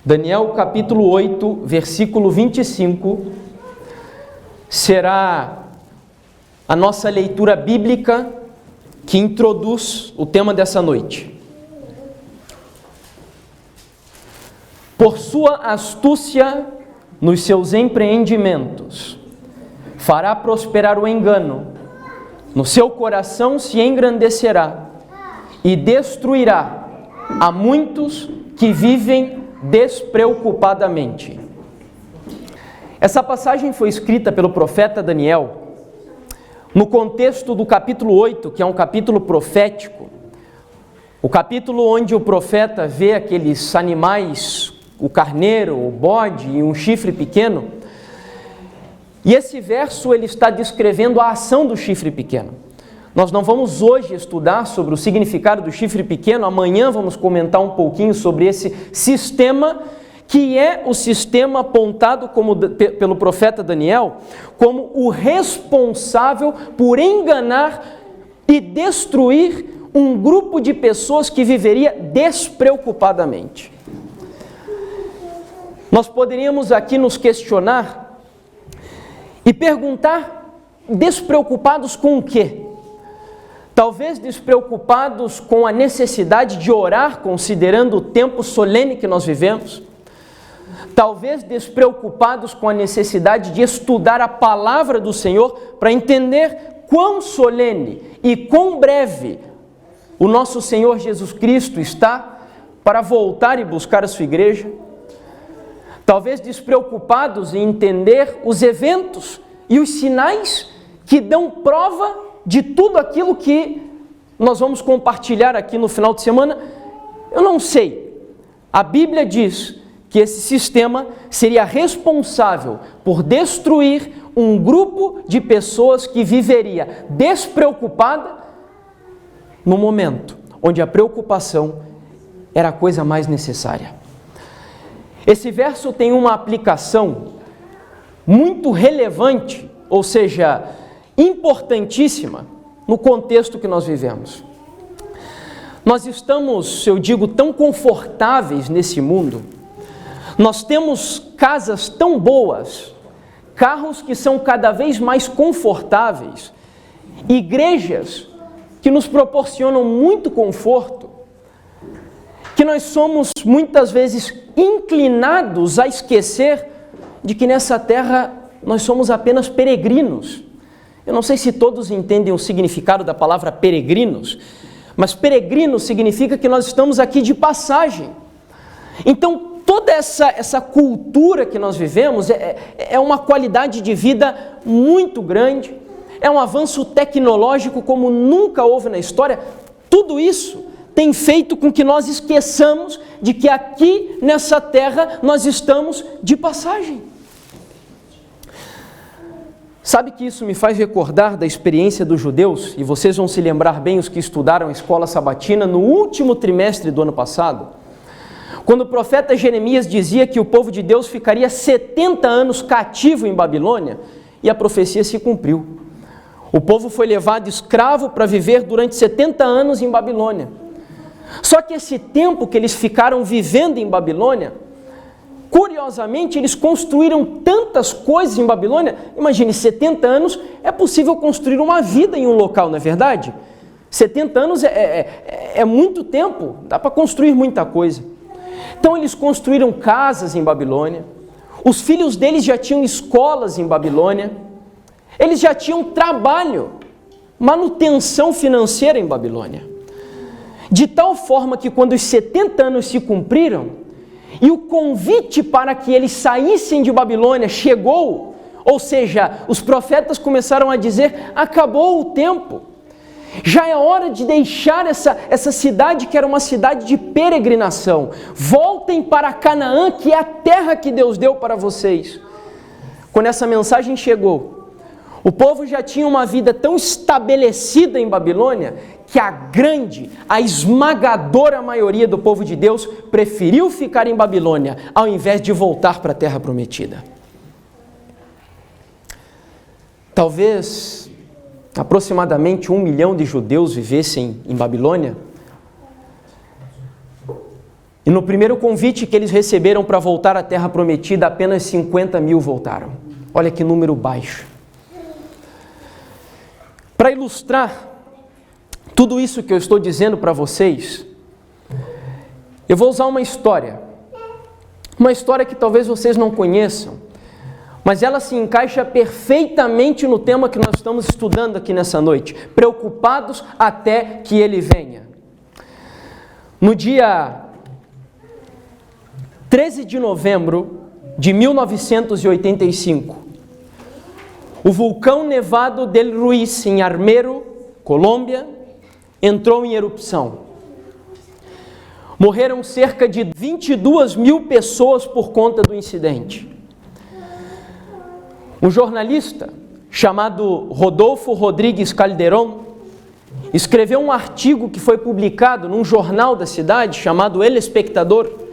Daniel capítulo 8, versículo 25, será a nossa leitura bíblica que introduz o tema dessa noite. Por sua astúcia nos seus empreendimentos, fará prosperar o engano, no seu coração se engrandecerá e destruirá a muitos que vivem despreocupadamente. Essa passagem foi escrita pelo profeta Daniel no contexto do capítulo 8, que é um capítulo profético, o capítulo onde o profeta vê aqueles animais, o carneiro, o bode e um chifre pequeno. E esse verso ele está descrevendo a ação do chifre pequeno. Nós não vamos hoje estudar sobre o significado do chifre pequeno, amanhã vamos comentar um pouquinho sobre esse sistema, que é o sistema apontado pelo profeta Daniel como o responsável por enganar e destruir um grupo de pessoas que viveria despreocupadamente. Nós poderíamos aqui nos questionar e perguntar: despreocupados com o quê? Talvez despreocupados com a necessidade de orar, considerando o tempo solene que nós vivemos. Talvez despreocupados com a necessidade de estudar a palavra do Senhor para entender quão solene e quão breve o nosso Senhor Jesus Cristo está para voltar e buscar a sua igreja. Talvez despreocupados em entender os eventos e os sinais que dão prova de tudo aquilo que nós vamos compartilhar aqui no final de semana. Eu não sei. A Bíblia diz que esse sistema seria responsável por destruir um grupo de pessoas que viveria despreocupada no momento onde a preocupação era a coisa mais necessária. Esse verso tem uma aplicação muito relevante, ou seja, importantíssima no contexto que nós vivemos. Nós estamos, eu digo, tão confortáveis nesse mundo. Nós temos casas tão boas, carros que são cada vez mais confortáveis, igrejas que nos proporcionam muito conforto, que nós somos muitas vezes inclinados a esquecer de que nessa terra nós somos apenas peregrinos. Eu não sei se todos entendem o significado da palavra peregrinos, mas peregrino significa que nós estamos aqui de passagem. Então, toda essa cultura que nós vivemos é uma qualidade de vida muito grande, é um avanço tecnológico como nunca houve na história. Tudo isso tem feito com que nós esqueçamos de que aqui nessa terra nós estamos de passagem. Sabe que isso me faz recordar da experiência dos judeus, e vocês vão se lembrar bem, os que estudaram a escola sabatina, no último trimestre do ano passado, quando o profeta Jeremias dizia que o povo de Deus ficaria 70 anos cativo em Babilônia, e a profecia se cumpriu. O povo foi levado escravo para viver durante 70 anos em Babilônia. Só que esse tempo que eles ficaram vivendo em Babilônia, curiosamente, eles construíram tantas coisas em Babilônia. Imagine, 70 anos, é possível construir uma vida em um local, não é verdade? 70 anos é muito tempo, dá para construir muita coisa. Então eles construíram casas em Babilônia, os filhos deles já tinham escolas em Babilônia, eles já tinham trabalho, manutenção financeira em Babilônia. De tal forma que quando os 70 anos se cumpriram e o convite para que eles saíssem de Babilônia chegou, ou seja, os profetas começaram a dizer: acabou o tempo, já é hora de deixar essa cidade que era uma cidade de peregrinação, voltem para Canaã, que é a terra que Deus deu para vocês. Quando essa mensagem chegou, o povo já tinha uma vida tão estabelecida em Babilônia que a esmagadora maioria do povo de Deus preferiu ficar em Babilônia ao invés de voltar para a terra prometida. Talvez aproximadamente 1 milhão de judeus vivessem em Babilônia. E no primeiro convite que eles receberam para voltar à Terra Prometida, apenas 50 mil voltaram. Olha que número baixo. Para ilustrar tudo isso que eu estou dizendo para vocês, eu vou usar uma história que talvez vocês não conheçam, mas ela se encaixa perfeitamente no tema que nós estamos estudando aqui nessa noite, preocupados até que ele venha. No dia 13 de novembro de 1985, o vulcão Nevado del Ruiz, em Armero, Colômbia, entrou em erupção. Morreram cerca de 22 mil pessoas por conta do incidente. Um jornalista chamado Rodolfo Rodrigues Calderón escreveu um artigo que foi publicado num jornal da cidade chamado El Espectador,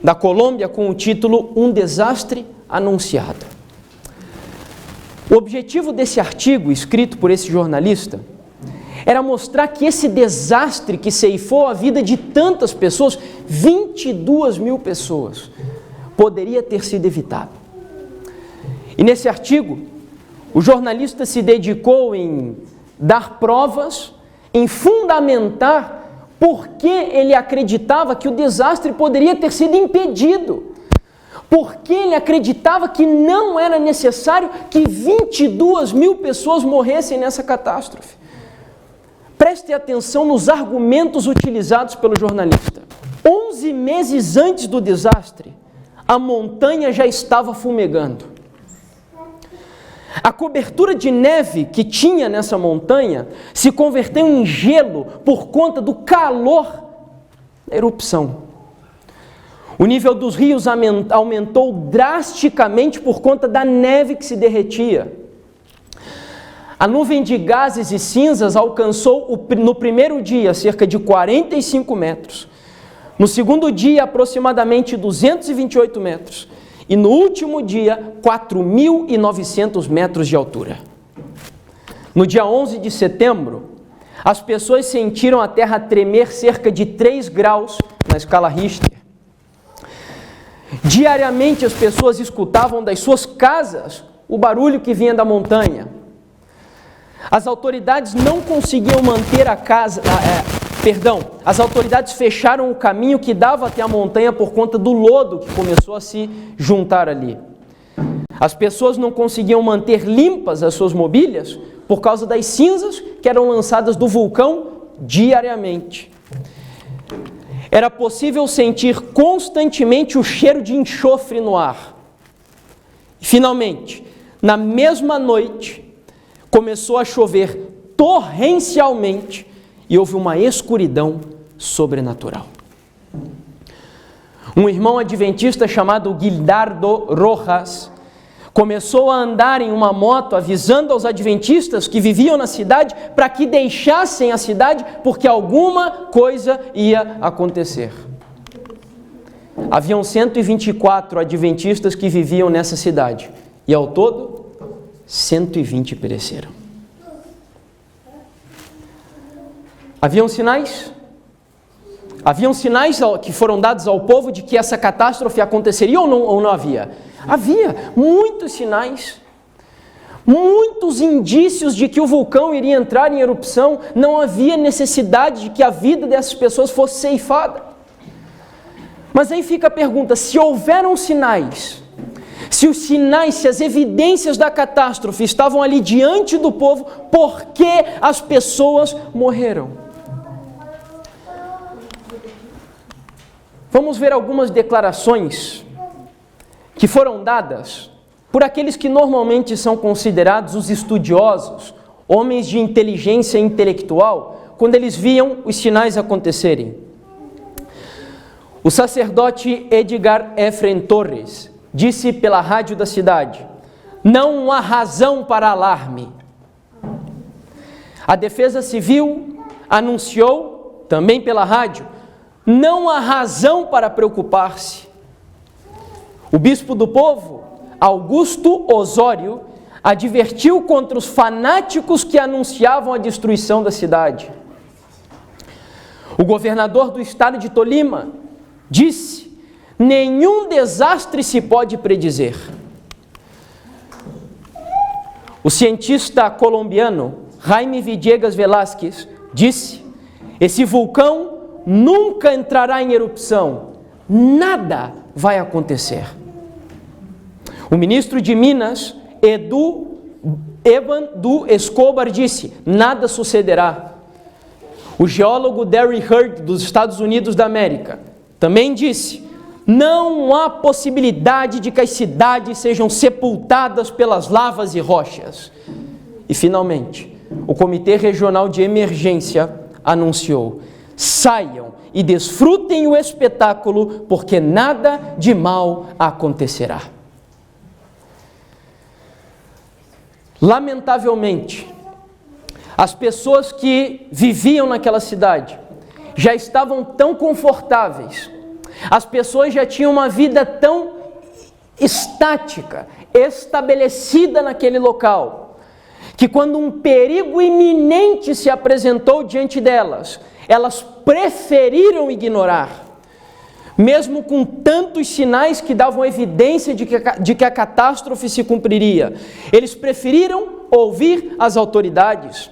da Colômbia, com o título Um Desastre Anunciado. O objetivo desse artigo, escrito por esse jornalista, era mostrar que esse desastre que ceifou a vida de tantas pessoas, 22 mil pessoas, poderia ter sido evitado. E nesse artigo, o jornalista se dedicou em dar provas, em fundamentar por que ele acreditava que o desastre poderia ter sido impedido. Por que ele acreditava que não era necessário que 22 mil pessoas morressem nessa catástrofe. Preste atenção nos argumentos utilizados pelo jornalista. 11 meses antes do desastre, a montanha já estava fumegando. A cobertura de neve que tinha nessa montanha se converteu em gelo por conta do calor da erupção. O nível dos rios aumentou drasticamente por conta da neve que se derretia. A nuvem de gases e cinzas alcançou no primeiro dia cerca de 45 metros, no segundo dia aproximadamente 228 metros e no último dia 4.900 metros de altura. No dia 11 de setembro, as pessoas sentiram a terra tremer cerca de 3 graus na escala Richter. Diariamente as pessoas escutavam das suas casas o barulho que vinha da montanha. As autoridades não conseguiam manter as autoridades fecharam o caminho que dava até a montanha por conta do lodo que começou a se juntar ali. As pessoas não conseguiam manter limpas as suas mobílias por causa das cinzas que eram lançadas do vulcão diariamente. Era possível sentir constantemente o cheiro de enxofre no ar. E, finalmente, na mesma noite, começou a chover torrencialmente e houve uma escuridão sobrenatural. Um irmão adventista chamado Gildardo Rojas começou a andar em uma moto avisando aos adventistas que viviam na cidade para que deixassem a cidade porque alguma coisa ia acontecer. Haviam 124 adventistas que viviam nessa cidade e ao todo 120 pereceram. Haviam sinais? Haviam sinais que foram dados ao povo de que essa catástrofe aconteceria ou não havia? Havia muitos sinais, muitos indícios de que o vulcão iria entrar em erupção. Não havia necessidade de que a vida dessas pessoas fosse ceifada. Mas aí fica a pergunta, se houveram sinais, se os sinais, se as evidências da catástrofe estavam ali diante do povo, por que as pessoas morreram? Vamos ver algumas declarações que foram dadas por aqueles que normalmente são considerados os estudiosos, homens de inteligência intelectual, quando eles viam os sinais acontecerem. O sacerdote Edgar Efrem Torres disse pela rádio da cidade: não há razão para alarme. A Defesa Civil anunciou, também pela rádio, não há razão para preocupar-se. O bispo do povo, Augusto Osório, advertiu contra os fanáticos que anunciavam a destruição da cidade. O governador do estado de Tolima disse: nenhum desastre se pode predizer. O cientista colombiano Jaime Villegas Velázquez disse: esse vulcão nunca entrará em erupção, nada vai acontecer. O ministro de Minas, Evan Du Escobar, disse: nada sucederá. O geólogo Derry Hurd, dos Estados Unidos da América, também disse: não há possibilidade de que as cidades sejam sepultadas pelas lavas e rochas. E, finalmente, o Comitê Regional de Emergência anunciou: saiam e desfrutem o espetáculo, porque nada de mal acontecerá. Lamentavelmente, as pessoas que viviam naquela cidade já estavam tão confortáveis, as pessoas já tinham uma vida tão estática, estabelecida naquele local, que quando um perigo iminente se apresentou diante delas, elas preferiram ignorar. Mesmo com tantos sinais que davam evidência de que a catástrofe se cumpriria, eles preferiram ouvir as autoridades.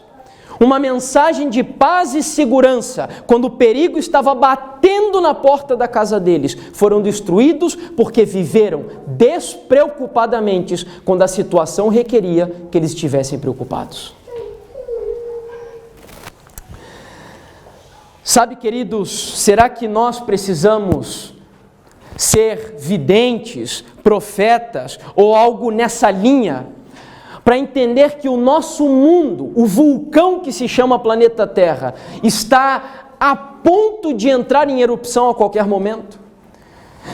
Uma mensagem de paz e segurança, quando o perigo estava batendo na porta da casa deles, foram destruídos porque viveram despreocupadamente quando a situação requeria que eles estivessem preocupados. Sabe, queridos, será que nós precisamos ser videntes, profetas ou algo nessa linha para entender que o nosso mundo, o vulcão que se chama planeta Terra, está a ponto de entrar em erupção a qualquer momento?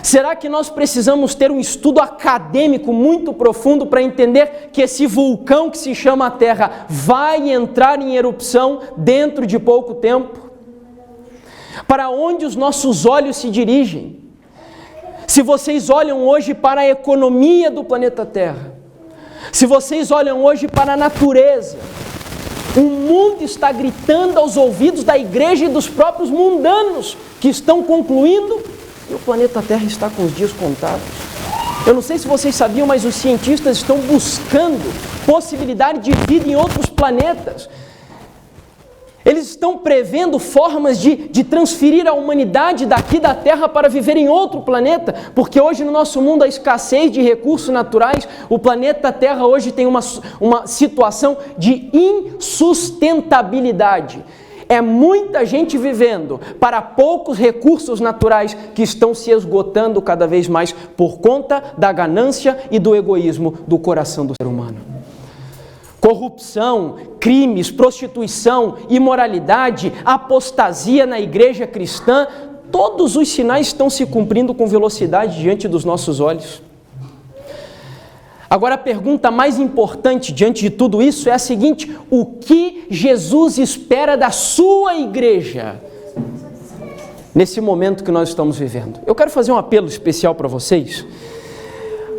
Será que nós precisamos ter um estudo acadêmico muito profundo para entender que esse vulcão que se chama Terra vai entrar em erupção dentro de pouco tempo? Para onde os nossos olhos se dirigem? Se vocês olham hoje para a economia do planeta Terra, se vocês olham hoje para a natureza, o mundo está gritando aos ouvidos da igreja e dos próprios mundanos que estão concluindo e o planeta Terra está com os dias contados. Eu não sei se vocês sabiam, mas os cientistas estão buscando possibilidade de vida em outros planetas. Eles estão prevendo formas de transferir a humanidade daqui da Terra para viver em outro planeta, porque hoje no nosso mundo a escassez de recursos naturais, o planeta Terra hoje tem uma situação de insustentabilidade. É muita gente vivendo para poucos recursos naturais que estão se esgotando cada vez mais por conta da ganância e do egoísmo do coração do ser humano. Corrupção, crimes, prostituição, imoralidade, apostasia na igreja cristã, todos os sinais estão se cumprindo com velocidade diante dos nossos olhos. Agora a pergunta mais importante diante de tudo isso é a seguinte: o que Jesus espera da sua igreja nesse momento que nós estamos vivendo? Eu quero fazer um apelo especial para vocês,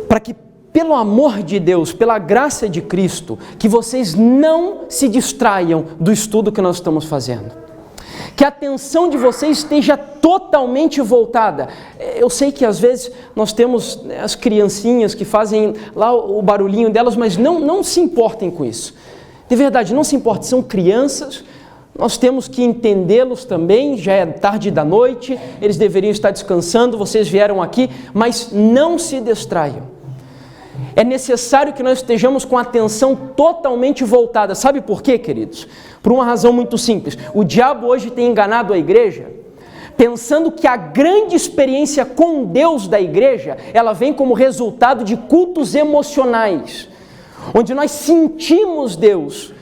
para que, pelo amor de Deus, pela graça de Cristo, que vocês não se distraiam do estudo que nós estamos fazendo. Que a atenção de vocês esteja totalmente voltada. Eu sei que às vezes nós temos as criancinhas que fazem lá o barulhinho delas, mas não se importem com isso. De verdade, não se importem, são crianças, nós temos que entendê-los também, já é tarde da noite, eles deveriam estar descansando, vocês vieram aqui, mas não se distraiam. É necessário que nós estejamos com a atenção totalmente voltada. Sabe por quê, queridos? Por uma razão muito simples. O diabo hoje tem enganado a igreja, pensando que a grande experiência com Deus da igreja, ela vem como resultado de cultos emocionais, onde nós sentimos Deus,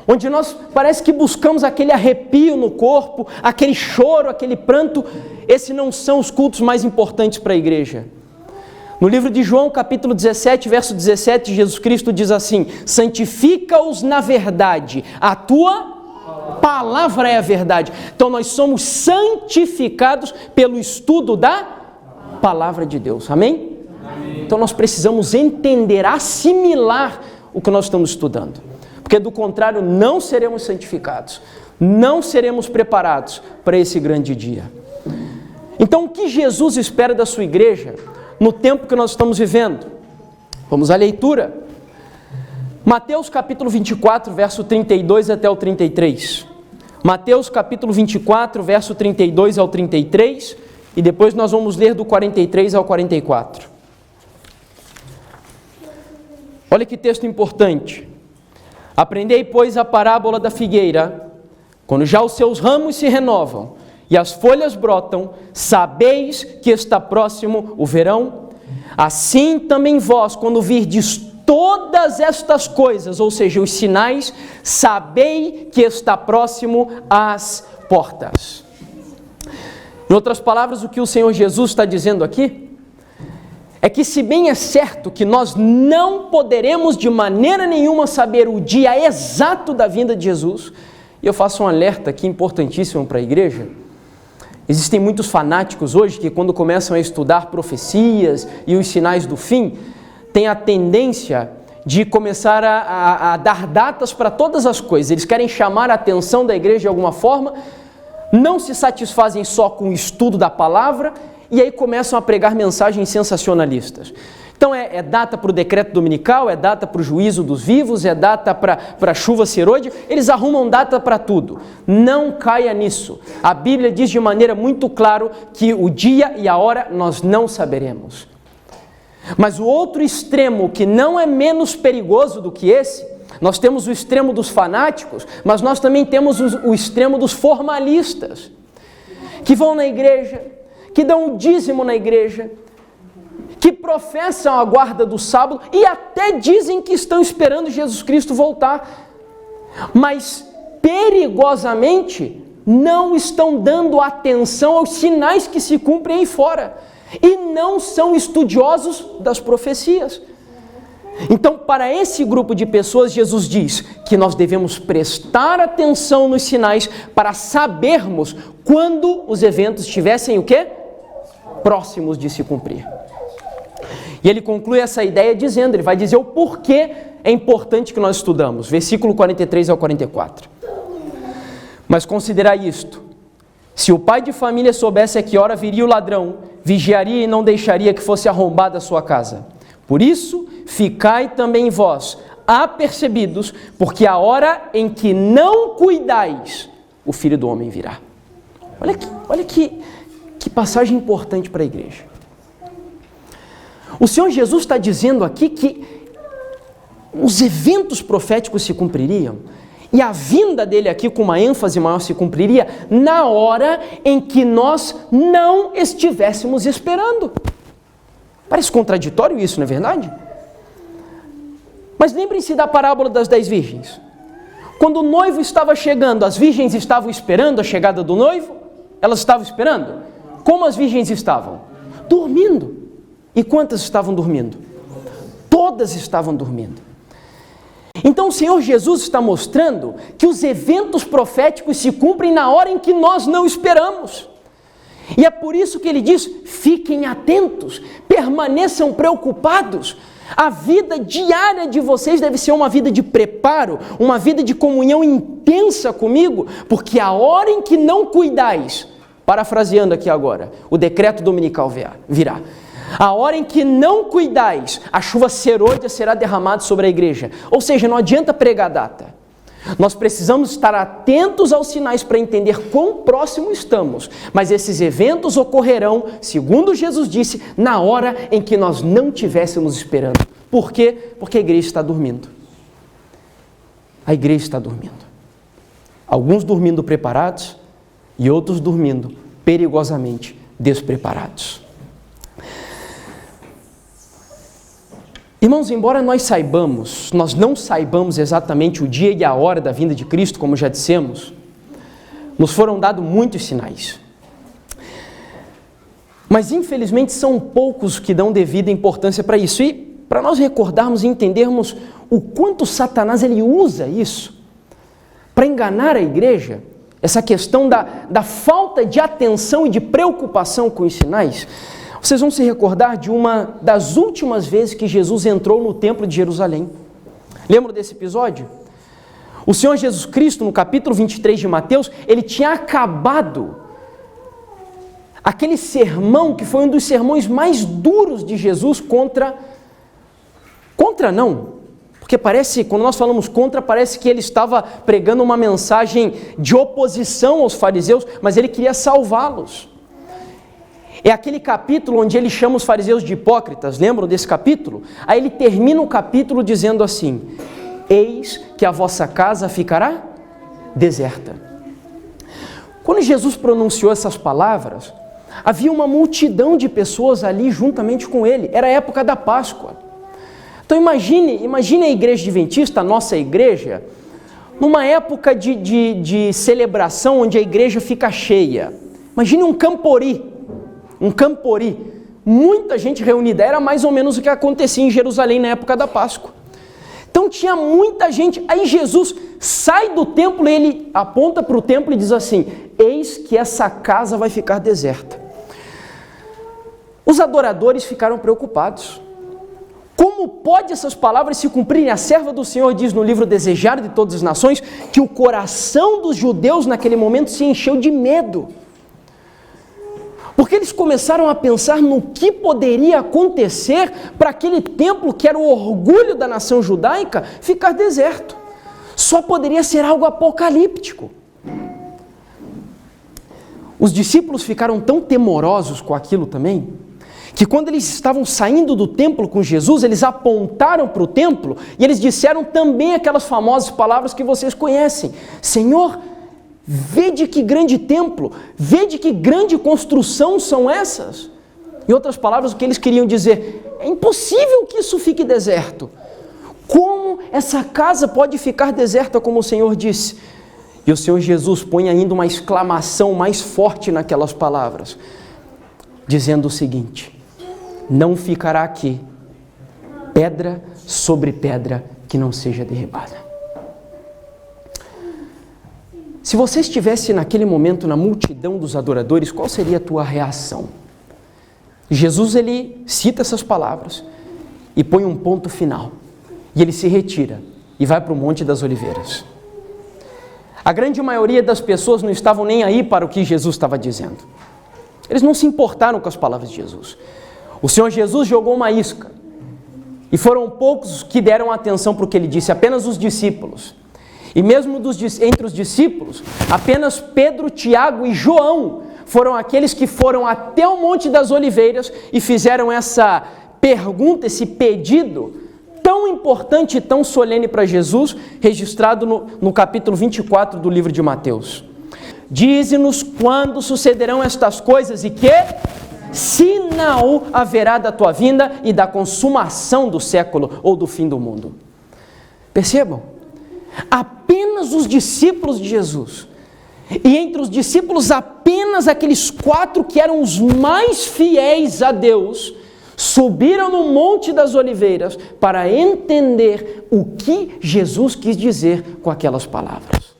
onde nós parece que buscamos aquele arrepio no corpo, aquele choro, aquele pranto. Esses não são os cultos mais importantes para a igreja. No livro de João, capítulo 17, verso 17, Jesus Cristo diz assim: santifica-os na verdade, a tua palavra é a verdade. Então nós somos santificados pelo estudo da palavra de Deus, amém? Amém. Então nós precisamos entender, assimilar o que nós estamos estudando, porque do contrário não seremos santificados, não seremos preparados para esse grande dia. Então, o que Jesus espera da sua igreja no tempo que nós estamos vivendo? Vamos à leitura. Mateus capítulo 24, verso 32 até o 33. Mateus capítulo 24, verso 32 ao 33, e depois nós vamos ler do 43 ao 44. Olha que texto importante. Aprendei, pois, a parábola da figueira. Quando já os seus ramos se renovam e as folhas brotam, sabeis que está próximo o verão? Assim também vós, quando virdes todas estas coisas, ou seja, os sinais, sabei que está próximo às portas. Em outras palavras, o que o Senhor Jesus está dizendo aqui é que, se bem é certo que nós não poderemos de maneira nenhuma saber o dia exato da vinda de Jesus, e eu faço um alerta aqui importantíssimo para a igreja. Existem muitos fanáticos hoje que, quando começam a estudar profecias e os sinais do fim, têm a tendência de começar a dar datas para todas as coisas. Eles querem chamar a atenção da igreja de alguma forma, não se satisfazem só com o estudo da palavra e aí começam a pregar mensagens sensacionalistas. Então é data para o decreto dominical, é data para o juízo dos vivos, é data para a chuva serôdia, eles arrumam data para tudo. Não caia nisso. A Bíblia diz de maneira muito clara que o dia e a hora nós não saberemos. Mas o outro extremo, que não é menos perigoso do que esse, nós temos o extremo dos fanáticos, mas nós também temos o extremo dos formalistas, que vão na igreja, que dão o dízimo na igreja, que professam a guarda do sábado e até dizem que estão esperando Jesus Cristo voltar, mas perigosamente não estão dando atenção aos sinais que se cumprem aí fora e não são estudiosos das profecias. Então, para esse grupo de pessoas, Jesus diz que nós devemos prestar atenção nos sinais para sabermos quando os eventos estivessem o quê? Próximos de se cumprir. E ele conclui essa ideia dizendo, ele vai dizer o porquê é importante que nós estudamos. Versículo 43 ao 44. Mas considerai isto: se o pai de família soubesse a que hora viria o ladrão, vigiaria e não deixaria que fosse arrombada a sua casa. Por isso, ficai também vós apercebidos, porque a hora em que não cuidais, o Filho do Homem virá. Olha que passagem importante para a igreja. O Senhor Jesus está dizendo aqui que os eventos proféticos se cumpririam, e a vinda dele aqui com uma ênfase maior se cumpriria na hora em que nós não estivéssemos esperando. Parece contraditório isso, não é verdade? Mas lembrem-se da parábola das 10 virgens. Quando o noivo estava chegando, as virgens estavam esperando a chegada do noivo? Elas estavam esperando? Como as virgens estavam? Dormindo. E quantas estavam dormindo? Todas estavam dormindo. Então o Senhor Jesus está mostrando que os eventos proféticos se cumprem na hora em que nós não esperamos. E é por isso que ele diz, fiquem atentos, permaneçam preocupados. A vida diária de vocês deve ser uma vida de preparo, uma vida de comunhão intensa comigo, porque a hora em que não cuidais, parafraseando aqui agora, o decreto dominical virá. A hora em que não cuidais, a chuva serôdia será derramada sobre a igreja. Ou seja, não adianta pregar data. Nós precisamos estar atentos aos sinais para entender quão próximo estamos. Mas esses eventos ocorrerão, segundo Jesus disse, na hora em que nós não estivéssemos esperando. Por quê? Porque a igreja está dormindo. A igreja está dormindo. Alguns dormindo preparados e outros dormindo perigosamente despreparados. Irmãos, embora nós não saibamos exatamente o dia e a hora da vinda de Cristo, como já dissemos, nos foram dados muitos sinais. Mas, infelizmente, são poucos que dão devida importância para isso. E, para nós recordarmos e entendermos o quanto Satanás ele usa isso para enganar a igreja, essa questão da falta de atenção e de preocupação com os sinais, vocês vão se recordar de uma das últimas vezes que Jesus entrou no templo de Jerusalém. Lembram desse episódio? O Senhor Jesus Cristo, no capítulo 23 de Mateus, ele tinha acabado aquele sermão que foi um dos sermões mais duros de Jesus contra não, porque parece, quando nós falamos contra, parece que ele estava pregando uma mensagem de oposição aos fariseus, mas ele queria salvá-los. É aquele capítulo onde ele chama os fariseus de hipócritas, lembram desse capítulo? Aí ele termina o capítulo dizendo assim: eis que a vossa casa ficará deserta. Quando Jesus pronunciou essas palavras, havia uma multidão de pessoas ali juntamente com ele, era a época da Páscoa. Então imagine a igreja adventista, a nossa igreja, numa época de celebração onde a igreja fica cheia. Imagine um campori, muita gente reunida, era mais ou menos o que acontecia em Jerusalém na época da Páscoa. Então tinha muita gente, aí Jesus sai do templo e ele aponta para o templo e diz assim: eis que essa casa vai ficar deserta. Os adoradores ficaram preocupados. Como pode essas palavras se cumprirem? A serva do Senhor diz no livro Desejado de Todas as Nações que o coração dos judeus naquele momento se encheu de medo. Porque eles começaram a pensar no que poderia acontecer para aquele templo que era o orgulho da nação judaica ficar deserto. Só poderia ser algo apocalíptico. Os discípulos ficaram tão temorosos com aquilo também, que quando eles estavam saindo do templo com Jesus, eles apontaram para o templo e eles disseram também aquelas famosas palavras que vocês conhecem: Senhor, vede que grande templo, vede que grande construção são essas. Em outras palavras, o que eles queriam dizer: é impossível que isso fique deserto. Como essa casa pode ficar deserta, como o Senhor disse? E o Senhor Jesus põe ainda uma exclamação mais forte naquelas palavras, dizendo o seguinte: não ficará aqui pedra sobre pedra que não seja derribada. Se você estivesse naquele momento na multidão dos adoradores, qual seria a tua reação? Jesus, ele cita essas palavras e põe um ponto final. E ele se retira e vai para o Monte das Oliveiras. A grande maioria das pessoas não estavam nem aí para o que Jesus estava dizendo. Eles não se importaram com as palavras de Jesus. O Senhor Jesus jogou uma isca. E foram poucos que deram atenção para o que ele disse, apenas os discípulos. E mesmo entre os discípulos, apenas Pedro, Tiago e João foram aqueles que foram até o Monte das Oliveiras e fizeram essa pergunta, esse pedido tão importante e tão solene para Jesus, registrado no capítulo 24 do livro de Mateus. Dize-nos quando sucederão estas coisas e que sinal haverá da tua vinda e da consumação do século ou do fim do mundo. Percebam, apenas os discípulos de Jesus, e entre os discípulos apenas aqueles 4 que eram os mais fiéis a Deus, subiram no Monte das Oliveiras para entender o que Jesus quis dizer com aquelas palavras.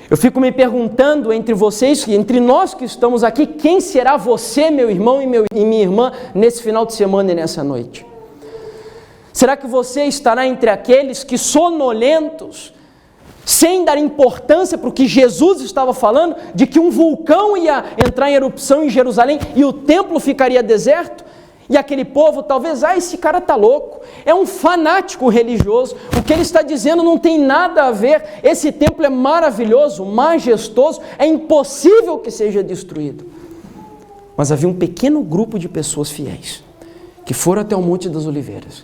Eu fico me perguntando entre vocês, entre nós que estamos aqui, quem será você, meu irmão e minha irmã, nesse final de semana e nessa noite? Será que você estará entre aqueles que sonolentos, sem dar importância para o que Jesus estava falando, de que um vulcão ia entrar em erupção em Jerusalém e o templo ficaria deserto? E aquele povo talvez, esse cara está louco, é um fanático religioso, o que ele está dizendo não tem nada a ver, esse templo é maravilhoso, majestoso, é impossível que seja destruído. Mas havia um pequeno grupo de pessoas fiéis, que foram até o Monte das Oliveiras,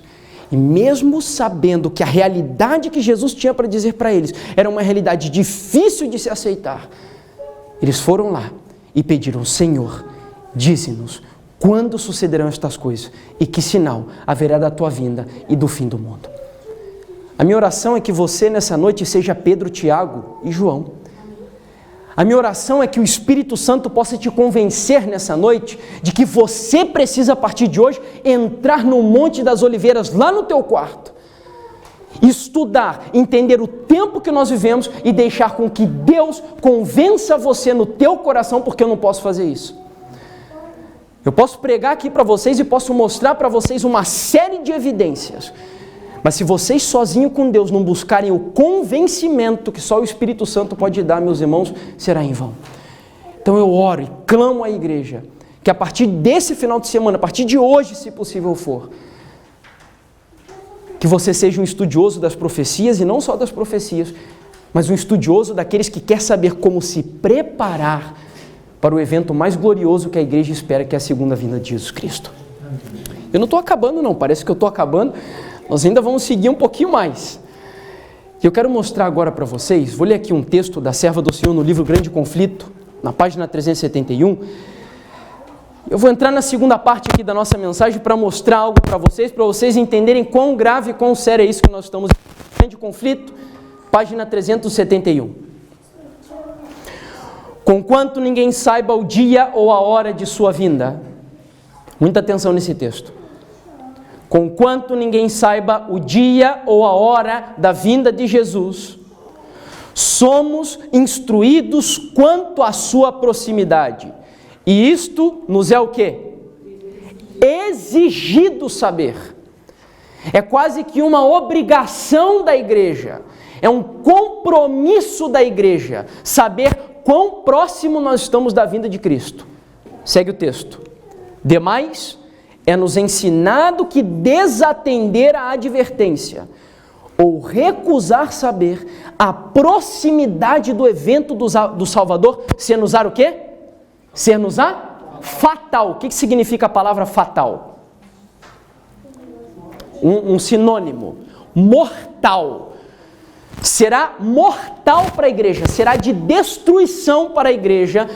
e mesmo sabendo que a realidade que Jesus tinha para dizer para eles era uma realidade difícil de se aceitar, eles foram lá e pediram: Senhor, dize-nos quando sucederão estas coisas e que sinal haverá da tua vinda e do fim do mundo. A minha oração é que você nessa noite seja Pedro, Tiago e João. A minha oração é que o Espírito Santo possa te convencer nessa noite de que você precisa, a partir de hoje, entrar no Monte das Oliveiras, lá no teu quarto, estudar, entender o tempo que nós vivemos e deixar com que Deus convença você no teu coração, porque eu não posso fazer isso. Eu posso pregar aqui para vocês e posso mostrar para vocês uma série de evidências, mas se vocês sozinhos com Deus não buscarem o convencimento que só o Espírito Santo pode dar, meus irmãos, será em vão. Então eu oro e clamo à igreja que a partir desse final de semana, a partir de hoje, se possível for, que você seja um estudioso das profecias, e não só das profecias, mas um estudioso daqueles que quer saber como se preparar para o evento mais glorioso que a igreja espera, que é a segunda vinda de Jesus Cristo. Eu não estou acabando não, parece que eu estou acabando, nós ainda vamos seguir um pouquinho mais. E eu quero mostrar agora para vocês, vou ler aqui um texto da Serva do Senhor no livro Grande Conflito, na página 371. Eu vou entrar na segunda parte aqui da nossa mensagem para mostrar algo para vocês entenderem quão grave e quão sério é isso que nós estamos em grande conflito, página 371. Conquanto ninguém saiba o dia ou a hora de sua vinda, muita atenção nesse texto. Conquanto ninguém saiba o dia ou a hora da vinda de Jesus, somos instruídos quanto à sua proximidade. E isto nos é o quê? Exigido saber. É quase que uma obrigação da igreja. É um compromisso da igreja saber quão próximo nós estamos da vinda de Cristo. Segue o texto. Demais, é-nos ensinado que desatender a advertência ou recusar saber a proximidade do evento do Salvador, ser-nos-á o quê? Ser-nos-á fatal. O que significa a palavra fatal? Um sinônimo. Mortal. Será mortal para a igreja, será de destruição para a igreja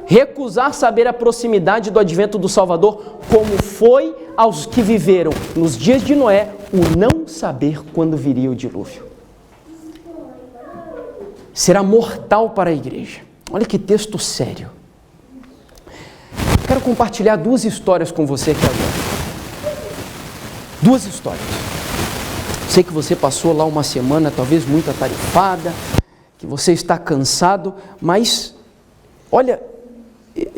recusar saber a proximidade do advento do Salvador, como foi aos que viveram nos dias de Noé o não saber quando viria o dilúvio. Será mortal para a igreja. Olha que texto sério. Quero compartilhar duas histórias com você aqui agora. Duas histórias. Sei que você passou lá uma semana talvez muito atarefada, que você está cansado, mas olha,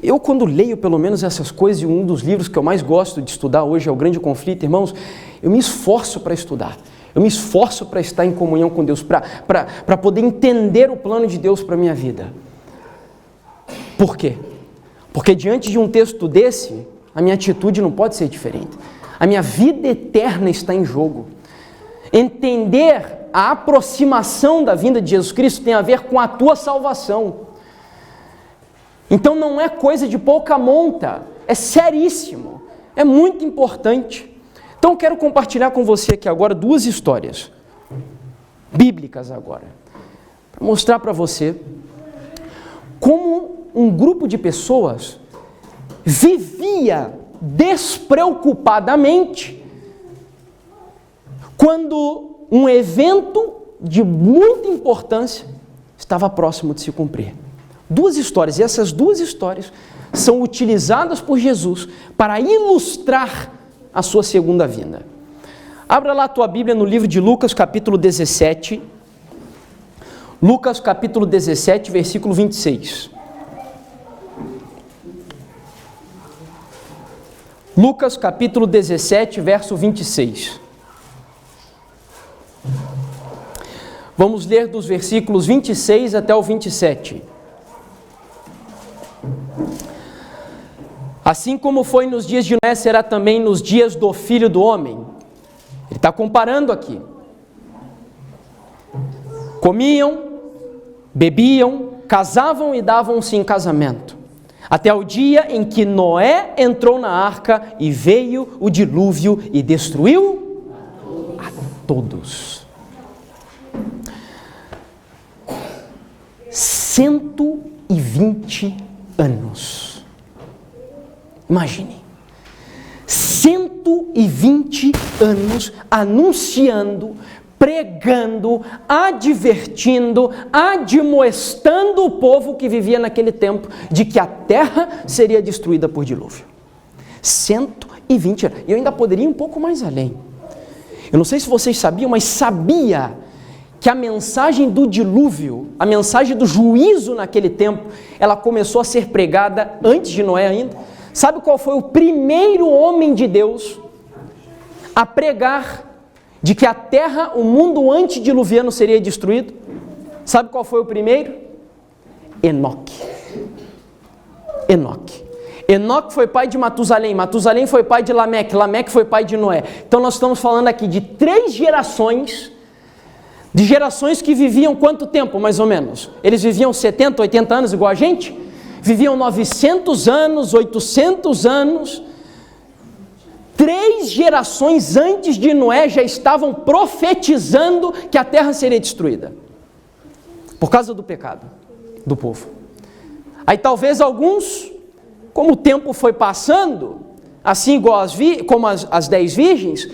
eu quando leio pelo menos essas coisas, e um dos livros que eu mais gosto de estudar hoje é o Grande Conflito, irmãos, eu me esforço para estudar, eu me esforço para estar em comunhão com Deus, para poder entender o plano de Deus para a minha vida. Por quê? Porque diante de um texto desse, a minha atitude não pode ser diferente. A minha vida eterna está em jogo. Entender a aproximação da vinda de Jesus Cristo tem a ver com a tua salvação. Então não é coisa de pouca monta, é seríssimo, é muito importante. Então eu quero compartilhar com você aqui agora duas histórias, bíblicas agora, para mostrar para você como um grupo de pessoas vivia despreocupadamente quando um evento de muita importância estava próximo de se cumprir. Duas histórias, e essas duas histórias são utilizadas por Jesus para ilustrar a sua segunda vinda. Abra lá a tua Bíblia no livro de Lucas, capítulo 17. Lucas, capítulo 17, versículo 26. Lucas, capítulo 17, verso 26. Vamos ler dos versículos 26 até o 27. Assim como foi nos dias de Noé, será também nos dias do Filho do Homem. Ele está comparando aqui. Comiam, bebiam, casavam e davam-se em casamento, até o dia em que Noé entrou na arca e veio o dilúvio e destruiu a todos. 120 anos. Imagine, 120 anos anunciando, pregando, advertindo, admoestando o povo que vivia naquele tempo de que a terra seria destruída por dilúvio. 120 anos. E eu ainda poderia ir um pouco mais além. Eu não sei se vocês sabiam, mas sabia que a mensagem do dilúvio, a mensagem do juízo naquele tempo, ela começou a ser pregada antes de Noé ainda. Sabe qual foi o primeiro homem de Deus a pregar de que a terra, o mundo antediluviano seria destruído? Sabe qual foi o primeiro? Enoque. Enoque. Enoque foi pai de Matusalém, Matusalém foi pai de Lameque, Lameque foi pai de Noé. Então nós estamos falando aqui de 3 gerações, de gerações que viviam quanto tempo, mais ou menos? Eles viviam 70, 80 anos igual a gente? Viviam 900 anos, 800 anos. 3 gerações antes de Noé já estavam profetizando que a terra seria destruída, por causa do pecado do povo. Aí talvez alguns, como o tempo foi passando, assim igual como as 10 virgens,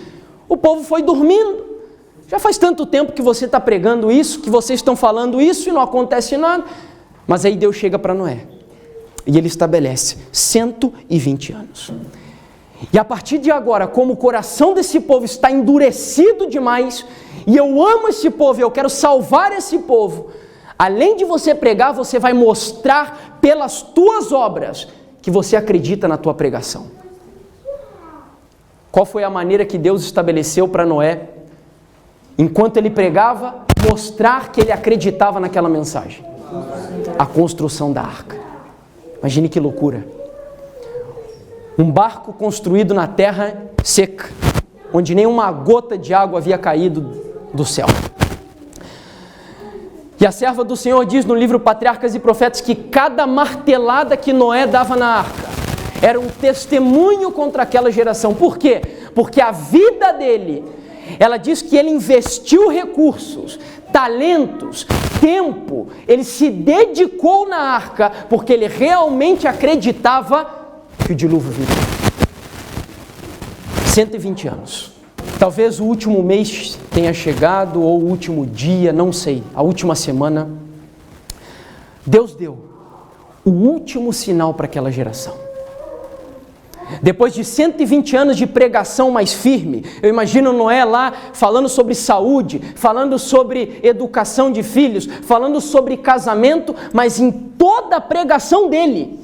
o povo foi dormindo. Já faz tanto tempo que você está pregando isso, que vocês estão falando isso e não acontece nada. Mas aí Deus chega para Noé e ele estabelece 120 anos. E a partir de agora, como o coração desse povo está endurecido demais, e eu amo esse povo, eu quero salvar esse povo, além de você pregar, você vai mostrar pelas tuas obras que você acredita na tua pregação. Qual foi a maneira que Deus estabeleceu para Noé, enquanto ele pregava, mostrar que ele acreditava naquela mensagem? A construção da arca. Imagine que loucura. Um barco construído na terra seca, onde nenhuma gota de água havia caído do céu. E a serva do Senhor diz no livro Patriarcas e Profetas que cada martelada que Noé dava na arca era um testemunho contra aquela geração. Por quê? Porque a vida dele, ela diz que ele investiu recursos, talentos, tempo, ele se dedicou na arca porque ele realmente acreditava que o dilúvio viria. 120 anos. Talvez o último mês tenha chegado, ou o último dia, não sei, a última semana. Deus deu o último sinal para aquela geração. Depois de 120 anos de pregação mais firme, eu imagino Noé lá falando sobre saúde, falando sobre educação de filhos, falando sobre casamento, mas em toda a pregação dele,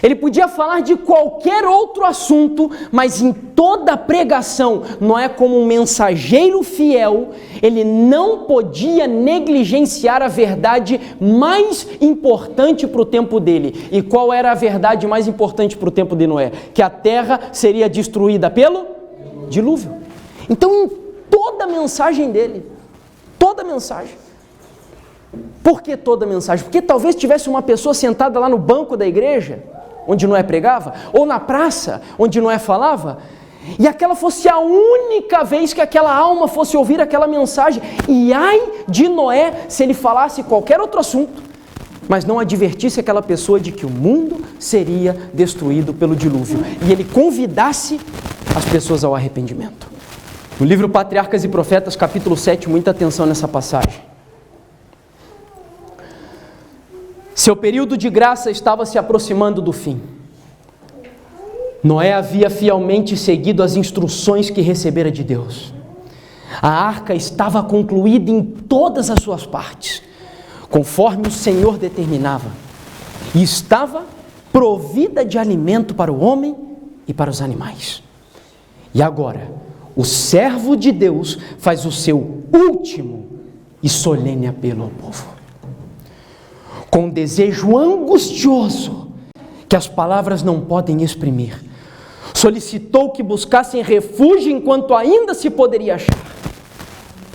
ele podia falar de qualquer outro assunto, mas em toda a pregação, Noé, como um mensageiro fiel, ele não podia negligenciar a verdade mais importante para o tempo dele. E qual era a verdade mais importante para o tempo de Noé? Que a terra seria destruída pelo dilúvio. Então, em toda a mensagem dele, toda a mensagem. Por que toda a mensagem? Porque talvez tivesse uma pessoa sentada lá no banco da igreja, onde Noé pregava, ou na praça, onde Noé falava, e aquela fosse a única vez que aquela alma fosse ouvir aquela mensagem, e ai de Noé se ele falasse qualquer outro assunto, mas não advertisse aquela pessoa de que o mundo seria destruído pelo dilúvio, e ele convidasse as pessoas ao arrependimento. No livro Patriarcas e Profetas, capítulo 7, muita atenção nessa passagem. Seu período de graça estava se aproximando do fim. Noé havia fielmente seguido as instruções que recebera de Deus. A arca estava concluída em todas as suas partes, conforme o Senhor determinava, e estava provida de alimento para o homem e para os animais. E agora, o servo de Deus faz o seu último e solene apelo ao povo. Com um desejo angustioso que as palavras não podem exprimir, solicitou que buscassem refúgio enquanto ainda se poderia achar.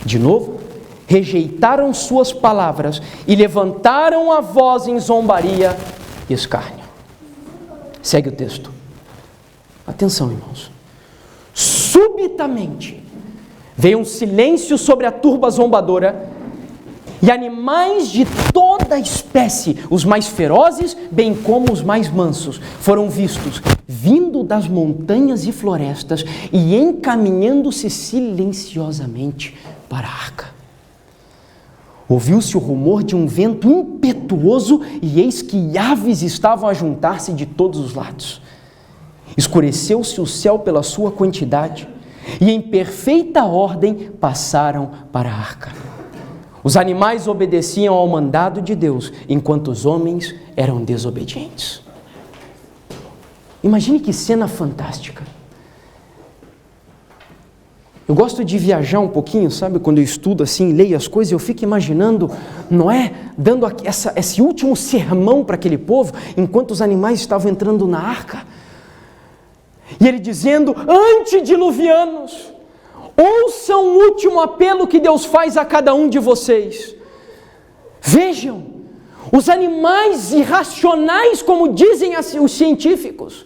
De novo, rejeitaram suas palavras e levantaram a voz em zombaria e escárnio. Segue o texto. Atenção, irmãos. Subitamente veio um silêncio sobre a turba zombadora, e animais de toda a espécie, os mais ferozes, bem como os mais mansos, foram vistos, vindo das montanhas e florestas e encaminhando-se silenciosamente para a arca. Ouviu-se o rumor de um vento impetuoso e eis que aves estavam a juntar-se de todos os lados. Escureceu-se o céu pela sua quantidade e em perfeita ordem passaram para a arca. Os animais obedeciam ao mandado de Deus, enquanto os homens eram desobedientes. Imagine que cena fantástica. Eu gosto de viajar um pouquinho, sabe? Quando eu estudo assim, leio as coisas, eu fico imaginando Noé dando esse último sermão para aquele povo, enquanto os animais estavam entrando na arca. E ele dizendo, antediluvianos, ouçam o último apelo que Deus faz a cada um de vocês. Vejam, os animais irracionais, como dizem os científicos,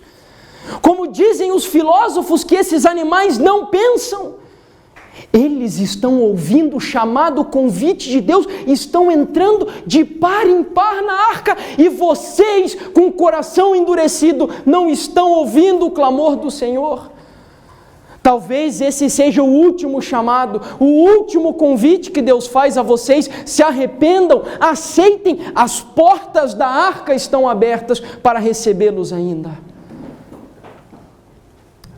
como dizem os filósofos, que esses animais não pensam, eles estão ouvindo o chamado, o convite de Deus, estão entrando de par em par na arca, e vocês, com o coração endurecido, não estão ouvindo o clamor do Senhor. Talvez esse seja o último chamado, o último convite que Deus faz a vocês. Se arrependam, aceitem, as portas da arca estão abertas para recebê-los ainda.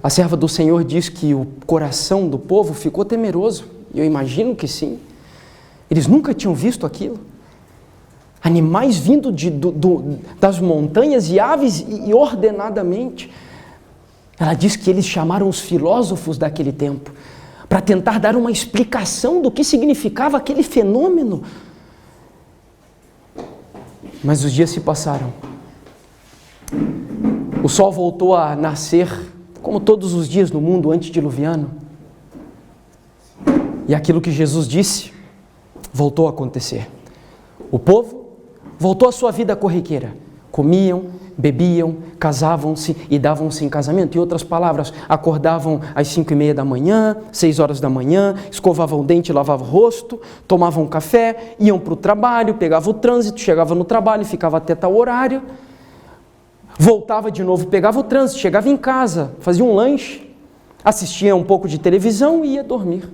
A serva do Senhor diz que o coração do povo ficou temeroso. Eu imagino que sim. Eles nunca tinham visto aquilo. Animais vindo das montanhas e aves e ordenadamente. Ela diz que eles chamaram os filósofos daquele tempo para tentar dar uma explicação do que significava aquele fenômeno. Mas os dias se passaram. O sol voltou a nascer, como todos os dias no mundo antediluviano. E aquilo que Jesus disse voltou a acontecer. O povo voltou à sua vida corriqueira. Comiam, bebiam, casavam-se e davam-se em casamento. Em outras palavras, acordavam às 5:30 da manhã, 6 horas da manhã, escovavam o dente, lavavam o rosto, tomavam café, iam para o trabalho, pegavam o trânsito, chegavam no trabalho, ficava até tal horário, voltava de novo, pegava o trânsito, chegava em casa, fazia um lanche, assistia um pouco de televisão e ia dormir.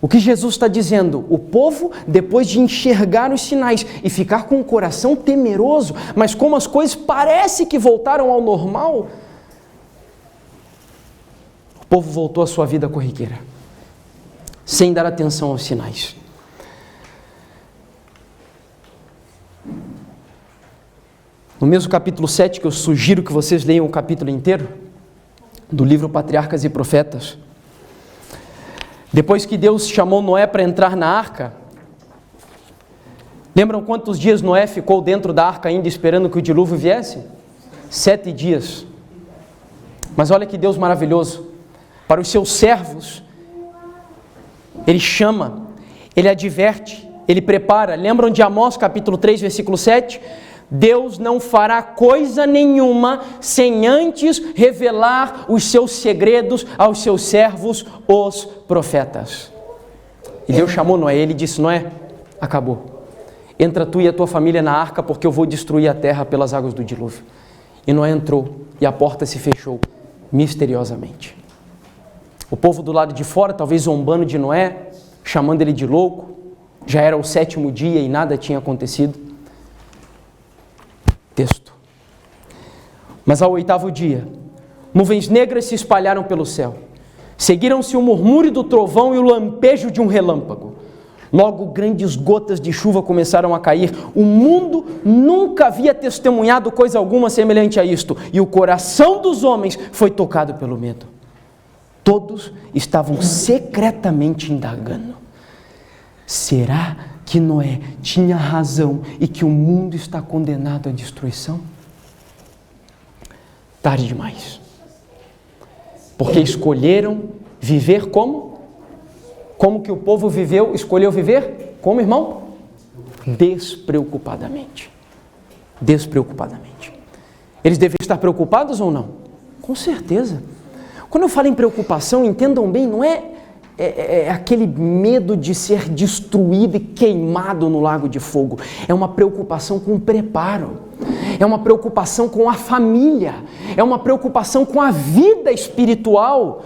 O que Jesus está dizendo? O povo, depois de enxergar os sinais e ficar com o coração temeroso, mas como as coisas parece que voltaram ao normal, o povo voltou à sua vida corriqueira, sem dar atenção aos sinais. No mesmo capítulo 7, que eu sugiro que vocês leiam o capítulo inteiro, do livro Patriarcas e Profetas, depois que Deus chamou Noé para entrar na arca, lembram quantos dias Noé ficou dentro da arca ainda esperando que o dilúvio viesse? 7 dias. Mas olha que Deus maravilhoso, para os seus servos, Ele chama, Ele adverte, Ele prepara. Lembram de Amós capítulo 3, versículo 7? Deus não fará coisa nenhuma sem antes revelar os seus segredos aos seus servos, os profetas. E Deus chamou Noé, Ele disse, Noé, acabou. Entra tu e a tua família na arca, porque eu vou destruir a terra pelas águas do dilúvio. E Noé entrou e a porta se fechou misteriosamente. O povo do lado de fora, talvez zombando de Noé, chamando ele de louco. Já era o 7º dia e nada tinha acontecido. Texto. Mas ao 8º dia, nuvens negras se espalharam pelo céu. Seguiram-se o murmúrio do trovão e o lampejo de um relâmpago. Logo grandes gotas de chuva começaram a cair. O mundo nunca havia testemunhado coisa alguma semelhante a isto. E o coração dos homens foi tocado pelo medo. Todos estavam secretamente indagando. Será que Noé tinha razão e que o mundo está condenado à destruição? Tarde demais. Porque escolheram viver como? Como que o povo escolheu viver? Como, irmão? Despreocupadamente. Despreocupadamente. Eles devem estar preocupados ou não? Com certeza. Quando eu falo em preocupação, entendam bem, não é aquele medo de ser destruído e queimado no lago de fogo. É uma preocupação com o preparo. É uma preocupação com a família. É uma preocupação com a vida espiritual.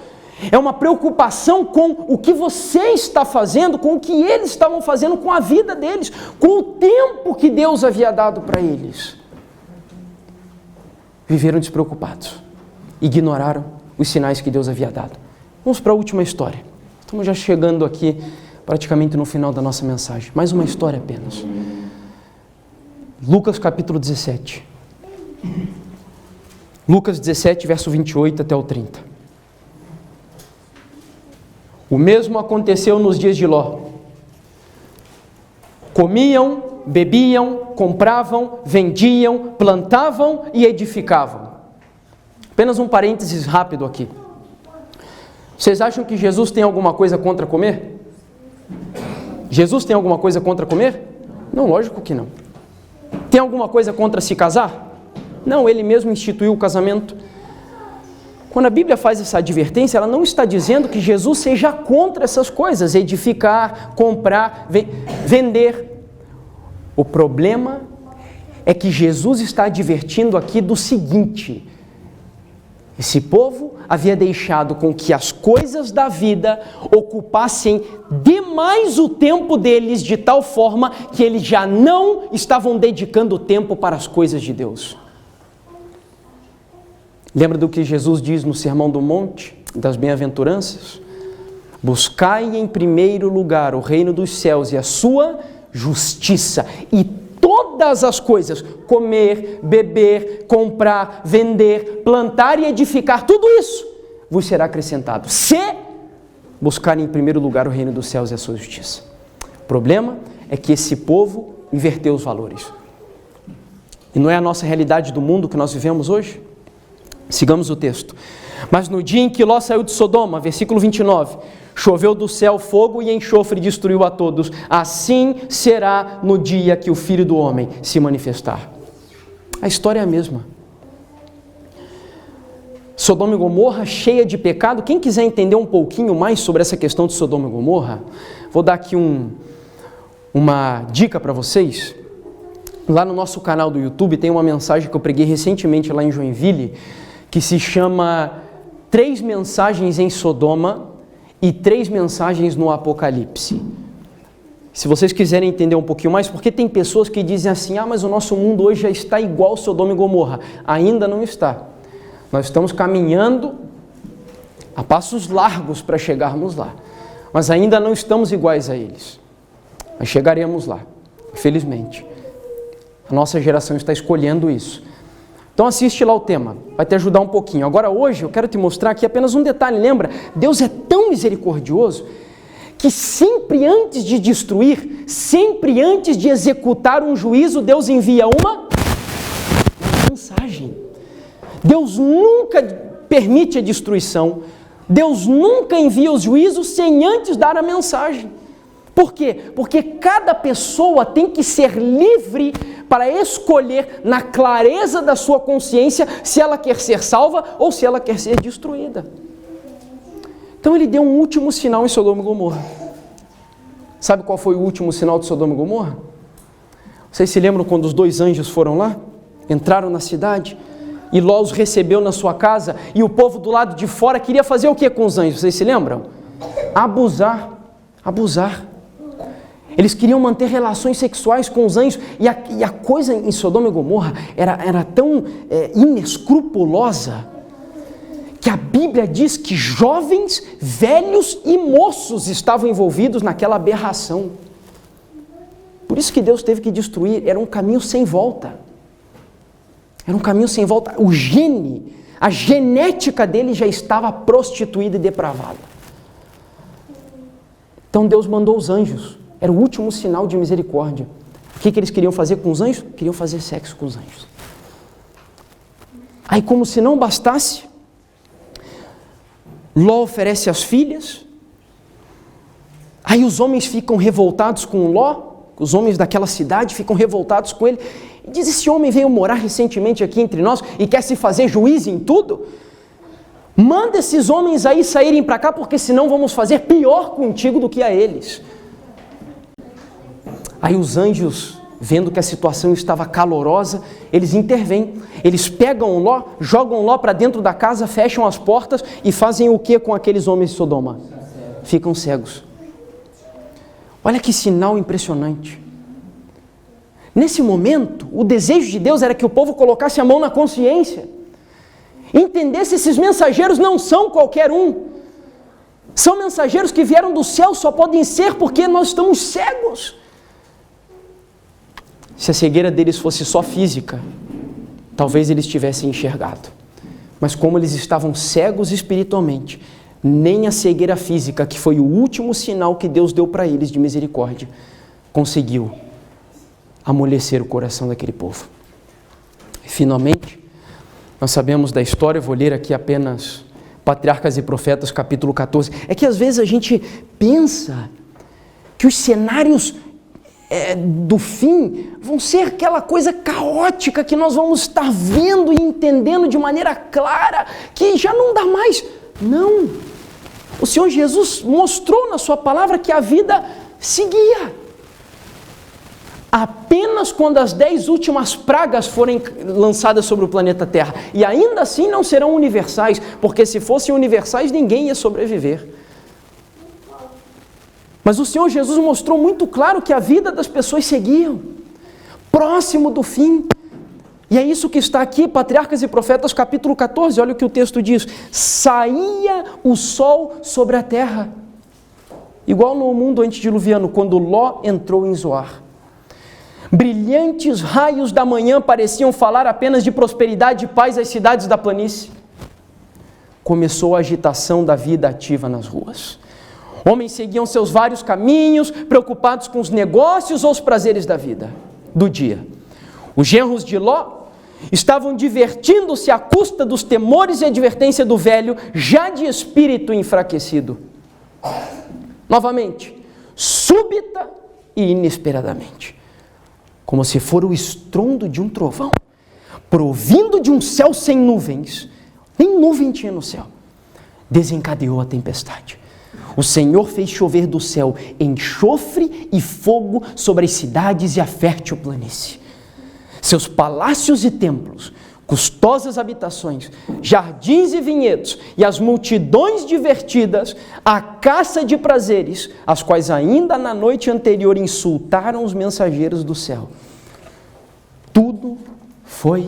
É uma preocupação com o que você está fazendo, com o que eles estavam fazendo com a vida deles, com o tempo que Deus havia dado para eles. Viveram despreocupados. Ignoraram os sinais que Deus havia dado. Vamos para a última história. Estamos já chegando aqui praticamente no final da nossa mensagem. Mais uma história apenas. Lucas capítulo 17. Lucas 17, verso 28 até o 30. O mesmo aconteceu nos dias de Ló. Comiam, bebiam, compravam, vendiam, plantavam e edificavam. Apenas um parênteses rápido aqui. Vocês acham que Jesus tem alguma coisa contra comer? Jesus tem alguma coisa contra comer? Não, lógico que não. Tem alguma coisa contra se casar? Não, ele mesmo instituiu o casamento. Quando a Bíblia faz essa advertência, ela não está dizendo que Jesus seja contra essas coisas, edificar, comprar, vender. O problema é que Jesus está advertindo aqui do seguinte: esse povo havia deixado com que as coisas da vida ocupassem demais o tempo deles, de tal forma que eles já não estavam dedicando tempo para as coisas de Deus. Lembra do que Jesus diz no Sermão do Monte, das Bem-aventuranças? Buscai em primeiro lugar o reino dos céus e a sua justiça, e todas as coisas, comer, beber, comprar, vender, plantar e edificar, tudo isso vos será acrescentado, se buscarem em primeiro lugar o reino dos céus e a sua justiça. O problema é que esse povo inverteu os valores. E não é a nossa realidade do mundo que nós vivemos hoje? Sigamos o texto. Mas no dia em que Ló saiu de Sodoma, versículo 29, choveu do céu fogo e enxofre e destruiu a todos. Assim será no dia que o Filho do Homem se manifestar. A história é a mesma. Sodoma e Gomorra cheia de pecado. Quem quiser entender um pouquinho mais sobre essa questão de Sodoma e Gomorra, vou dar aqui uma dica para vocês. Lá no nosso canal do YouTube tem uma mensagem que eu preguei recentemente lá em Joinville, que se chama 3 mensagens em Sodoma e 3 mensagens no Apocalipse. Se vocês quiserem entender um pouquinho mais, porque tem pessoas que dizem assim: mas o nosso mundo hoje já está igual Sodoma e Gomorra. Ainda não está. Nós estamos caminhando a passos largos para chegarmos lá, mas ainda não estamos iguais a eles. Mas chegaremos lá, infelizmente. A nossa geração está escolhendo isso. Então assiste lá o tema, vai te ajudar um pouquinho. Agora hoje eu quero te mostrar aqui apenas um detalhe. Lembra, Deus é tão misericordioso que sempre antes de destruir, sempre antes de executar um juízo, Deus envia uma mensagem. Deus nunca permite a destruição, Deus nunca envia os juízos sem antes dar a mensagem. Por quê? Porque cada pessoa tem que ser livre para escolher na clareza da sua consciência se ela quer ser salva ou se ela quer ser destruída. Então ele deu um último sinal em Sodoma e Gomorra. Sabe qual foi o último sinal de Sodoma e Gomorra? Vocês se lembram quando os 2 anjos foram lá? Entraram na cidade e Ló os recebeu na sua casa e o povo do lado de fora queria fazer o que com os anjos? Vocês se lembram? Abusar. Eles queriam manter relações sexuais com os anjos, e a coisa em Sodoma e Gomorra era tão inescrupulosa, que a Bíblia diz que jovens, velhos e moços estavam envolvidos naquela aberração. Por isso que Deus teve que destruir, era um caminho sem volta. O gene, a genética dele já estava prostituída e depravada. Então Deus mandou os anjos. Era o último sinal de misericórdia. O que eles queriam fazer com os anjos? Queriam fazer sexo com os anjos. Aí, como se não bastasse, Ló oferece as filhas. Aí os homens ficam revoltados com Ló. Os homens daquela cidade ficam revoltados com ele. E diz: esse homem veio morar recentemente aqui entre nós e quer se fazer juiz em tudo? Manda esses homens aí saírem para cá, porque senão vamos fazer pior contigo do que a eles. Aí os anjos, vendo que a situação estava calorosa, eles intervêm. Eles pegam Ló, jogam Ló para dentro da casa, fecham as portas e fazem o que com aqueles homens de Sodoma? Ficam cegos. Olha que sinal impressionante. Nesse momento, o desejo de Deus era que o povo colocasse a mão na consciência. Entendesse: esses mensageiros não são qualquer um. São mensageiros que vieram do céu, só podem ser porque nós estamos cegos. Se a cegueira deles fosse só física, talvez eles tivessem enxergado. Mas como eles estavam cegos espiritualmente, nem a cegueira física, que foi o último sinal que Deus deu para eles de misericórdia, conseguiu amolecer o coração daquele povo. E, finalmente, nós sabemos da história, eu vou ler aqui apenas Patriarcas e Profetas, capítulo 14. É que às vezes a gente pensa que os cenários do fim vão ser aquela coisa caótica que nós vamos estar vendo e entendendo de maneira clara, que já não dá mais. Não! O Senhor Jesus mostrou na sua palavra que a vida seguia. Apenas quando as 10 últimas pragas forem lançadas sobre o planeta Terra. E ainda assim não serão universais, porque se fossem universais ninguém ia sobreviver. Mas o Senhor Jesus mostrou muito claro que a vida das pessoas seguia, próximo do fim. E é isso que está aqui, Patriarcas e Profetas, capítulo 14, olha o que o texto diz. Saía o sol sobre a terra, igual no mundo antediluviano, quando Ló entrou em Zoar. Brilhantes raios da manhã pareciam falar apenas de prosperidade e paz às cidades da planície. Começou a agitação da vida ativa nas ruas. Homens seguiam seus vários caminhos, preocupados com os negócios ou os prazeres da vida, do dia. Os genros de Ló estavam divertindo-se à custa dos temores e advertência do velho, já de espírito enfraquecido. Novamente, súbita e inesperadamente, como se for o estrondo de um trovão, provindo de um céu sem nuvens, nem nuvem tinha no céu, desencadeou a tempestade. O Senhor fez chover do céu enxofre e fogo sobre as cidades e a fértil planície. Seus palácios e templos, custosas habitações, jardins e vinhedos, e as multidões divertidas, a caça de prazeres, as quais ainda na noite anterior insultaram os mensageiros do céu. Tudo foi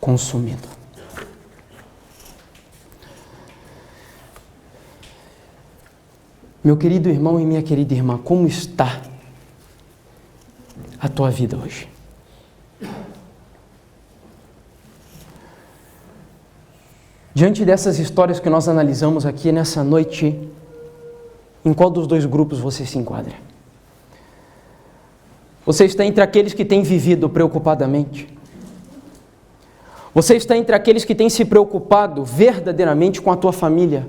consumido. Meu querido irmão e minha querida irmã, como está a tua vida hoje? Diante dessas histórias que nós analisamos aqui nessa noite, em qual dos dois grupos você se enquadra? Você está entre aqueles que têm vivido preocupadamente? Você está entre aqueles que têm se preocupado verdadeiramente com a tua família?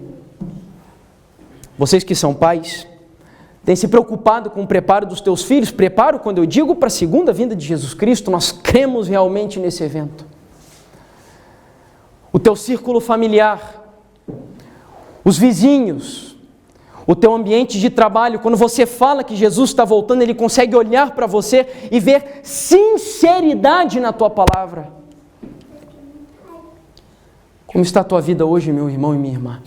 Vocês que são pais, têm se preocupado com o preparo dos teus filhos? Preparo, quando eu digo para a segunda vinda de Jesus Cristo, nós cremos realmente nesse evento. O teu círculo familiar, os vizinhos, o teu ambiente de trabalho, quando você fala que Jesus está voltando, Ele consegue olhar para você e ver sinceridade na tua palavra. Como está a tua vida hoje, meu irmão e minha irmã?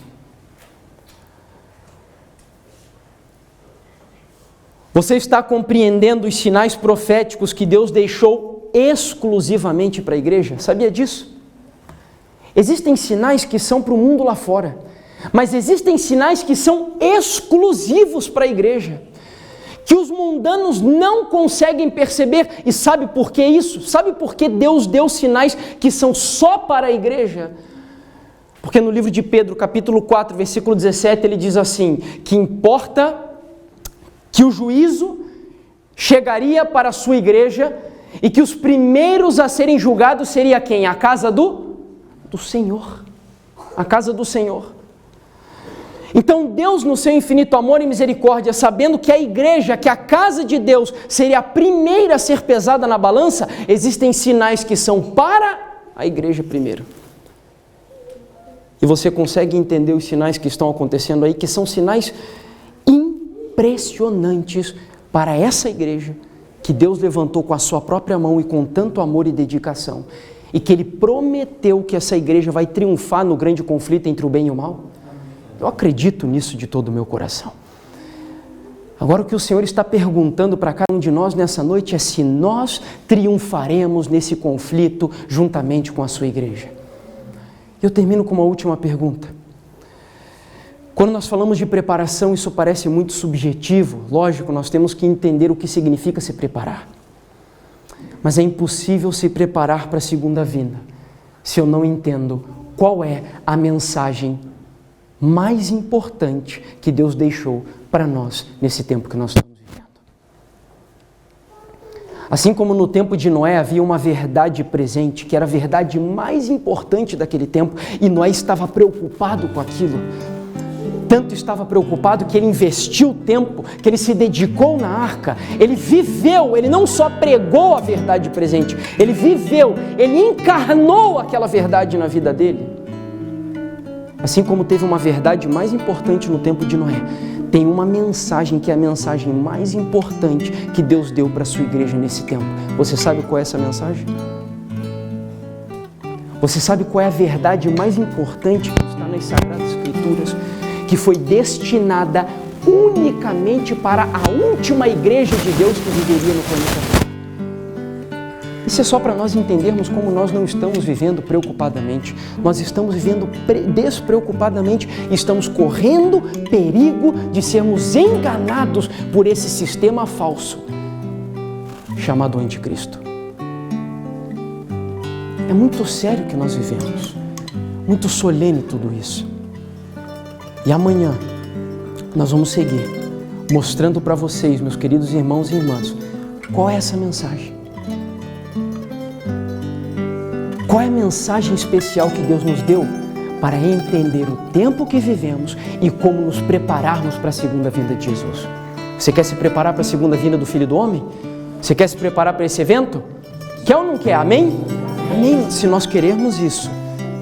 Você está compreendendo os sinais proféticos que Deus deixou exclusivamente para a igreja? Sabia disso? Existem sinais que são para o mundo lá fora, mas existem sinais que são exclusivos para a igreja, que os mundanos não conseguem perceber. E sabe por que isso? Sabe por que Deus deu sinais que são só para a igreja? Porque no livro de Pedro, capítulo 4, versículo 17, ele diz assim, que importa que o juízo chegaria para a sua igreja e que os primeiros a serem julgados seria quem? A casa do Senhor. A casa do Senhor. Então Deus, no seu infinito amor e misericórdia, sabendo que a igreja, que a casa de Deus seria a primeira a ser pesada na balança, existem sinais que são para a igreja primeiro. E você consegue entender os sinais que estão acontecendo aí, que são sinais impressionantes para essa igreja que Deus levantou com a sua própria mão e com tanto amor e dedicação, e que Ele prometeu que essa igreja vai triunfar no grande conflito entre o bem e o mal? Eu acredito nisso de todo o meu coração. Agora o que o Senhor está perguntando para cada um de nós nessa noite é se nós triunfaremos nesse conflito juntamente com a sua igreja. Eu termino com uma última pergunta. Quando nós falamos de preparação, isso parece muito subjetivo. Lógico, nós temos que entender o que significa se preparar. Mas é impossível se preparar para a segunda vinda se eu não entendo qual é a mensagem mais importante que Deus deixou para nós nesse tempo que nós estamos vivendo. Assim como no tempo de Noé havia uma verdade presente, que era a verdade mais importante daquele tempo, e Noé estava preocupado com aquilo. Tanto estava preocupado que ele investiu tempo, que ele se dedicou na arca, ele viveu, ele não só pregou a verdade presente, ele viveu, ele encarnou aquela verdade na vida dele. Assim como teve uma verdade mais importante no tempo de Noé, tem uma mensagem que é a mensagem mais importante que Deus deu para a sua igreja nesse tempo. Você sabe qual é essa mensagem? Você sabe qual é a verdade mais importante que está nas Sagradas Escrituras, que foi destinada unicamente para a última igreja de Deus que viveria no planeta Terra? Isso é só para nós entendermos como nós não estamos vivendo preocupadamente. Nós estamos vivendo despreocupadamente e estamos correndo perigo de sermos enganados por esse sistema falso chamado Anticristo. É muito sério que nós vivemos, muito solene tudo isso. E amanhã nós vamos seguir mostrando para vocês, meus queridos irmãos e irmãs, qual é essa mensagem. Qual é a mensagem especial que Deus nos deu para entender o tempo que vivemos e como nos prepararmos para a segunda vinda de Jesus? Você quer se preparar para a segunda vinda do Filho do Homem? Você quer se preparar para esse evento? Quer ou não quer? Amém? Amém. Se nós queremos isso,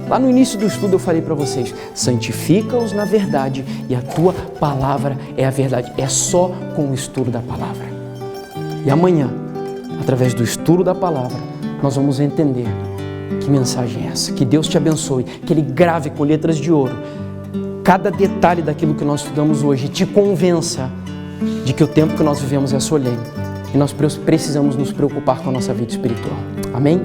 lá no início do estudo eu falei para vocês, santifica-os na verdade e a tua palavra é a verdade. É só com o estudo da palavra. E amanhã, através do estudo da palavra, nós vamos entender que mensagem é essa. Que Deus te abençoe, que Ele grave com letras de ouro cada detalhe daquilo que nós estudamos hoje e te convença de que o tempo que nós vivemos é solene e nós precisamos nos preocupar com a nossa vida espiritual. Amém?